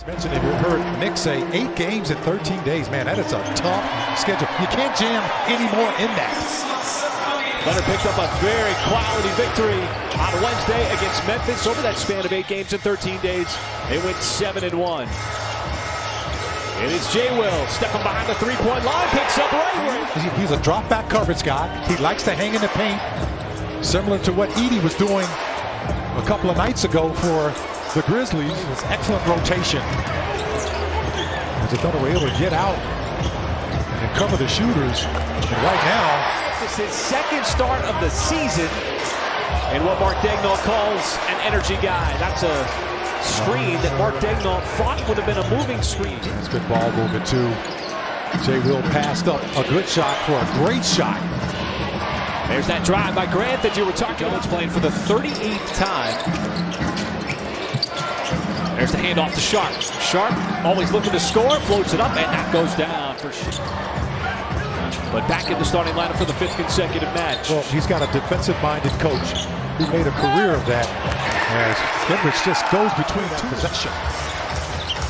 Mentioned it, you heard Nick say 8 games in 13 days. Man, that is a tough schedule. You can't jam any more in that. Leonard picked up a very quality victory on Wednesday against Memphis. Over that span of 8 games in 13 days, they went 7-1. It is Jay Will stepping behind the three-point line, picks up right where he's a drop-back coverage guy. He likes to hang in the paint, similar to what Edey was doing a couple of nights ago for the Grizzlies. It was excellent rotation. As they were able to get out and cover the shooters. And right now, this is his second start of the season and what Mark Daigneault calls an energy guy. That's a screen that Mark Daigneault thought would have been a moving screen. That's good ball movement too. Jay Will passed up a good shot for a great shot. There's that drive by Grant that you were talking about. It's playing for the 38th time. There's the handoff to Sharp. Sharp always looking to score, floats it up, and that goes down for sure. But back in the starting lineup for the 5th consecutive match. Well, he's got a defensive-minded coach who made a career of that. As Goodrich just goes between possession.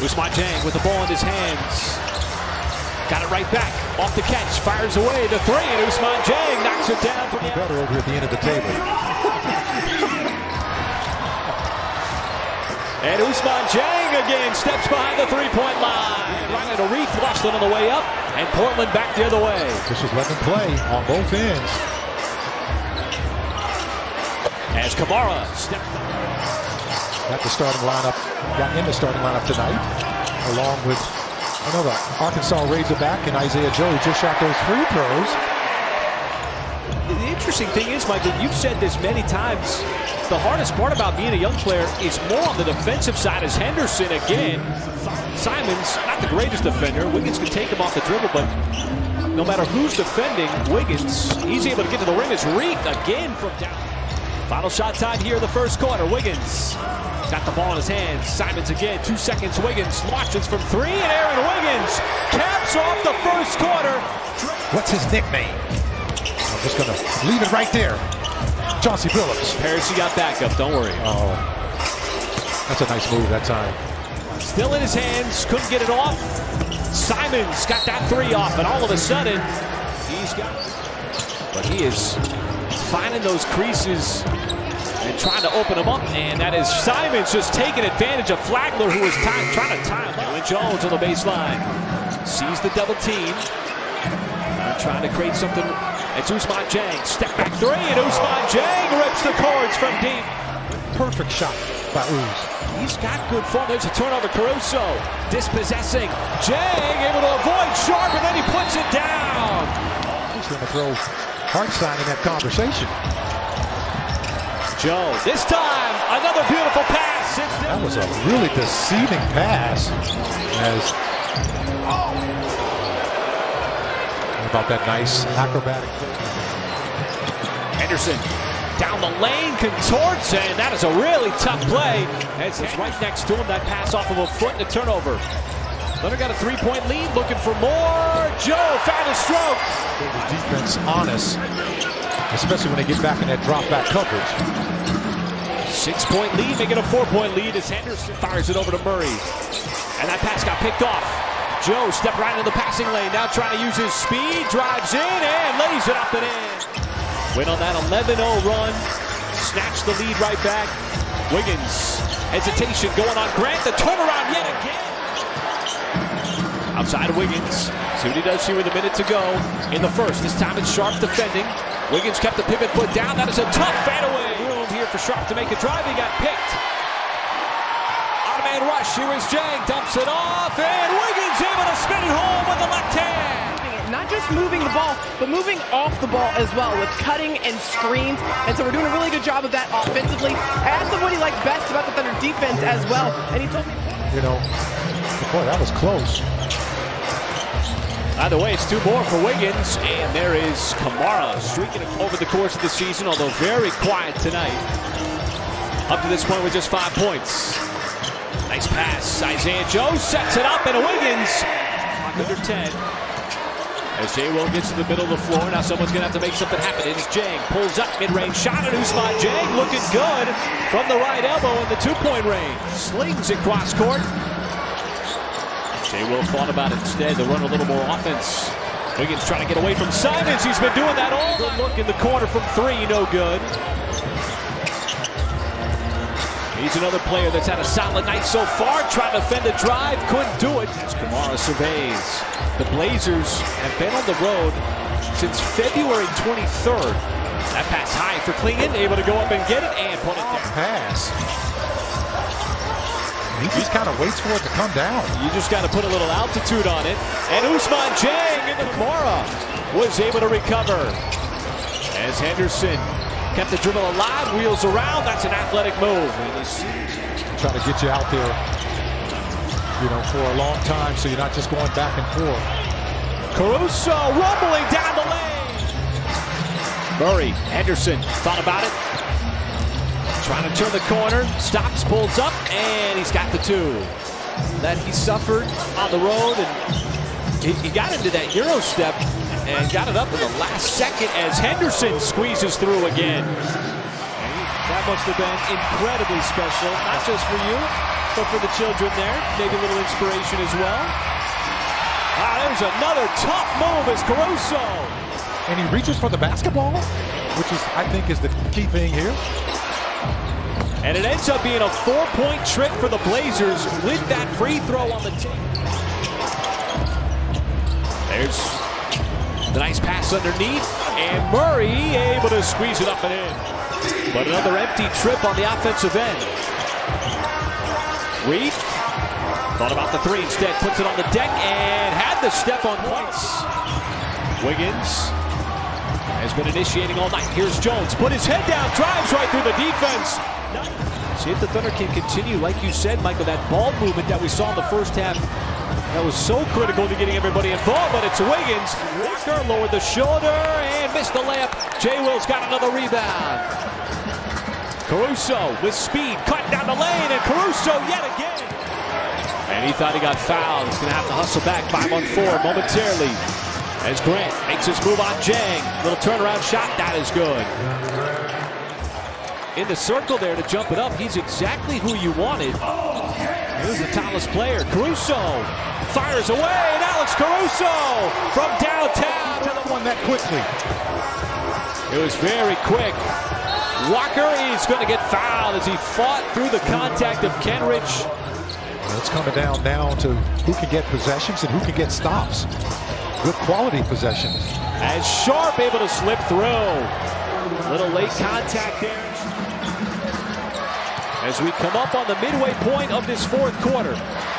Ousmane Dieng with the ball in his hands. Got it right back. Off the catch. Fires away the three. And Ousmane Dieng knocks it down from the better over at the end of the table. And Ousmane Dieng again steps behind the three-point line. Ryan Reith lost it on the way up. And Portland back the other way. This was letting him play on both ends. As Camara stepped got the starting lineup, got in the starting lineup tonight, along with another Arkansas Razorback and Isaiah Joe, who just shot those free throws. The interesting thing is, Michael, you've said this many times, the hardest part about being a young player is more on the defensive side. As Henderson again, Simons, not the greatest defender. Wiggins can take him off the dribble, but no matter who's defending Wiggins, he's able to get to the rim. It's Reith again from down. Final shot time here in the first quarter. Wiggins got the ball in his hands. Simons again, 2 seconds. Wiggins launches from 3, and Aaron Wiggins caps off the first quarter. What's his nickname? I'm just going to leave it right there. Chauncey Billups. Harris, you got backup, don't worry. Oh, that's a nice move that time. Still in his hands, couldn't get it off. Simons got that 3 off, and all of a sudden, he's got it. But he is finding those creases and trying to open them up, and that is Simons just taking advantage of Flagler, who was trying to time. Jalen Jones on the baseline. Sees the double team. Trying to create something. It's Ousmane Dieng. Step back 3, and Ousmane Dieng rips the cords from deep. Perfect shot by Ouz. He's got good form. There's a turnover. Caruso dispossessing. Dieng able to avoid Sharp, and then he puts it down. He's going to throw Hartenstein in that conversation. Joe, this time, another beautiful pass. That was a really deceiving pass. As about that nice acrobatic. Henderson down the lane, contorts, and that is a really tough play. It's right next to him. That pass off of a foot and a turnover. Leonard got a 3-point lead, looking for more. Joe found a stroke. The defense honest, especially when they get back in that drop-back coverage. 6-point lead, making a 4-point lead as Henderson fires it over to Murray. And that pass got picked off. Joe stepped right into the passing lane, now trying to use his speed, drives in, and lays it up and in. Went on that 11-0 run, snatched the lead right back. Wiggins, hesitation going on Grant, the turnaround yet again. Outside of Wiggins, see what he does here with a minute to go in the first. This time it's Sharp defending. Wiggins kept the pivot foot down. That is a tough fadeaway. Room here for Sharp to make a drive. He got picked. On-man rush. Here is Dieng. Dumps it off. And Wiggins able to spin it home with the left hand. Not just moving the ball, but moving off the ball as well with cutting and screens. And so we're doing a really good job of that offensively. I asked him what he liked best about the Thunder defense as well. And he told me, you know, boy, that was close. Either way, it's 2 more for Wiggins, and there is Camara streaking over the course of the season, although very quiet tonight. Up to this point with just 5 points. Nice pass. Isaiah Joe sets it up, and Wiggins under 10. As Jay Will gets to the middle of the floor, now someone's going to have to make something happen. It's Dieng, pulls up, mid-range shot at Ousmane Dieng, looking good from the right elbow in the 2-point range. Slings it cross court. Jay Will thought about it instead to run a little more offense. Wiggins trying to get away from Simons. He's been doing that all night. Good look in the corner from three, no good. He's another player that's had a solid night so far. Trying to defend a drive, couldn't do it. As Kamara surveys. The Blazers have been on the road since February 23rd. That pass high for Clingan, able to go up and get it and put it down. Pass. He just kind of waits for it to come down. You just got to put a little altitude on it. And Ousmane Dieng into Kamara was able to recover. As Henderson kept the dribble alive, wheels around. That's an athletic move. Try to get you out there, for a long time, so you're not just going back and forth. Caruso rumbling down the lane. Murray, Henderson thought about it. Trying to turn the corner, stops, pulls up, and he's got the two. That he suffered on the road, and he got into that Euro step and got it up in the last second as Henderson squeezes through again. That must have been incredibly special, not just for you, but for the children there. Maybe a little inspiration as well. There's another tough move as Caruso. And he reaches for the basketball, which I think is the key thing here. And it ends up being a 4-point trick for the Blazers with that free throw on the tip. There's the nice pass underneath, and Murray able to squeeze it up and in. But another empty trip on the offensive end. Reed thought about the three, instead puts it on the deck and had the step on points. Wiggins has been initiating all night. Here's Jones, put his head down, drives right through the defense. See if the Thunder can continue, like you said, Michael, that ball movement that we saw in the first half. That was so critical to getting everybody involved, but it's Wiggins. Walker lowered the shoulder and missed the layup. Jay Will's got another rebound. Caruso with speed, cut down the lane, and Caruso yet again. And he thought he got fouled. He's going to have to hustle back 5-on-4 momentarily. As Grant makes his move on Dieng. Little turnaround shot, that is good. In the circle there to jump it up, he's exactly who you wanted. Here's the tallest player, Caruso. Fires away, and Alex Caruso from downtown. Won that quickly. It was very quick. Walker is going to get fouled as he fought through the contact of Kenrich. It's coming down now to who can get possessions and who can get stops. Good quality possessions. As Sharp able to slip through. Little late contact there. As we come up on the midway point of this fourth quarter,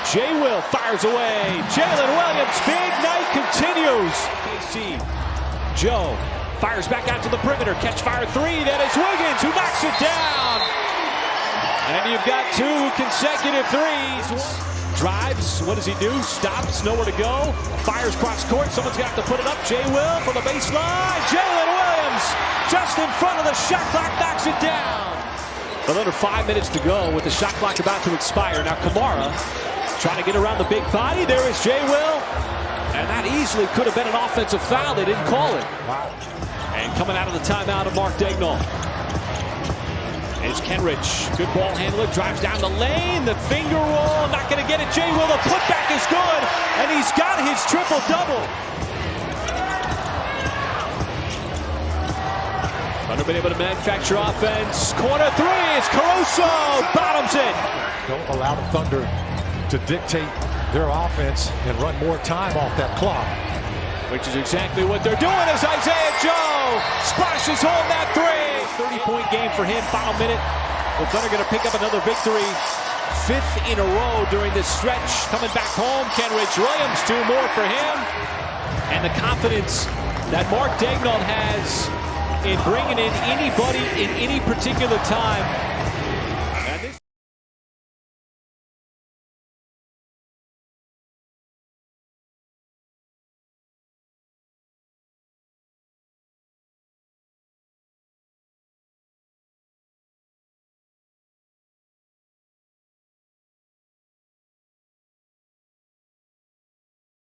Jay Will fires away. Jalen Williams, big night continues. KC, Joe fires back out to the perimeter. Catch fire three. That is Wiggins who knocks it down. And you've got two consecutive threes. Drives, what does he do? Stops, nowhere to go. Fires cross court, someone's got to put it up. Jay Will from the baseline. Jalen Williams just in front of the shot clock, knocks it down. But under 5 minutes to go with the shot clock about to expire. Now Kamara trying to get around the big body. There is Jay Will. And that easily could have been an offensive foul. They didn't call it. And coming out of the timeout of Mark Daigneault is Kenrich. Good ball handler, drives down the lane. The finger roll, not going to get it. Jay Will, the putback is good. And he's got his triple-double. Thunder been able to manufacture offense. Corner three, it's Caruso, bottoms it. Don't allow the Thunder to dictate their offense and run more time off that clock. Which is exactly what they're doing as Isaiah Joe splashes home that three. 30-point game for him, final minute. The Thunder going to pick up another victory. Fifth in a row during this stretch. Coming back home, Kenrich Williams, two more for him. And the confidence that Mark Daigneault has in bringing in anybody in any particular time